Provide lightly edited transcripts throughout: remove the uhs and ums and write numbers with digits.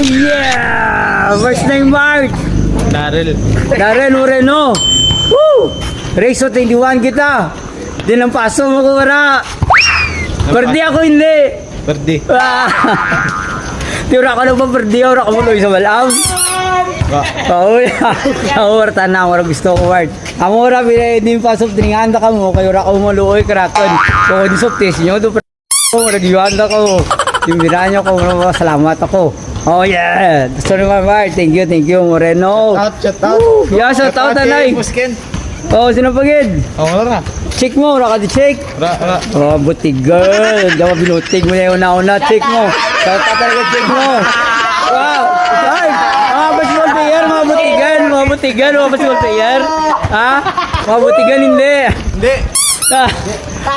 yeah! First name Mark. Darrell Moreno. Woo! Race 21 kita. Di lang paso mo ko wala. Perdi ako hindi. Perdi. Tira ka na ba perdi? Ora ka mo sa malam. Oo, ora na ora gusto ko word. Amo ora din pasok tininganda ka mo kay ora ka mo luoy krakon. So di soptes nyo do ora giwanda ko. Timbira nyo ko salamat ako. Oh yeah. Sorry my thank you Moreno. Shout out. Yeah, shout out nanay. Oh, sino pagid? Oh, wala na. Check mo, ora ka di check. Oh, butigal. Dawa binutig mo na yung una-una. Check mo. Shout out talaga check mo. Wow. Ay, mga basketball player, mga butigan, mga basketball player. Ha? Mga butigan, hindi. Hindi.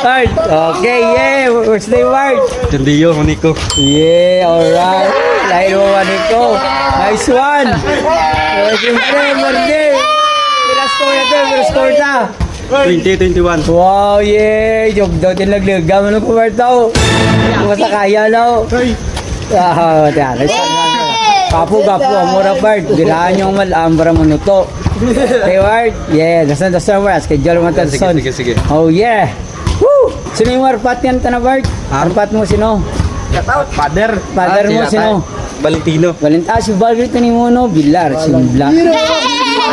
Ward. Okay, yeah. Where's the word? Jandiyo, Maniko. Yeah, alright. Lahir mo, Maniko. Nice one. Siyempre, Marde. Score na. 2021. Wow, yeah. Joke daw din nagligam. Ano po, Marto? Basta kaya, no? Tiyan. Kapo, amura, Bart. Bilaan yung malambra mo nuto. Okay, Bart? Yeah, dasan, Bart. Schedule mo ito. Sige. Oh, yeah. Woo! Sino yung warpat yan, Tanabart? Warpat mo, sino? Shout out. Father mo, sino? Valentino. Si Valentino ni Mono, Bilar, Simbla.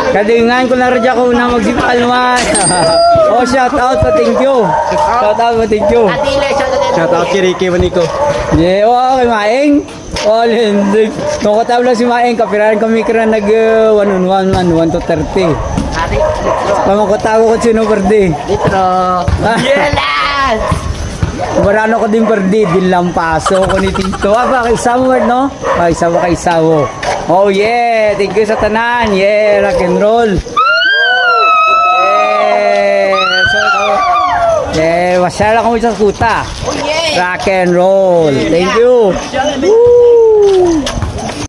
Kadingan ko na radya ko na magsipal man. Oh, shout out pa, thank you. Shout out kay Ricky Maniko. Yeah, wow, kay Maeng. Oh, lindig. Nung katabla si Maeng, kapirahan kami kira nag 1-on-1 man, 1 to 30. Pamangkotago ko sino per day. Litro. Yelas! Marano ko din per day, din lang paso ko ni Tito. Kay Samuel, no? Kay Sawo. Oh yeah, thank you sa tanan. Yeah, rock and roll. Masyala ko sa kuta. Oh yeah! Rock and roll. Thank you. Woo!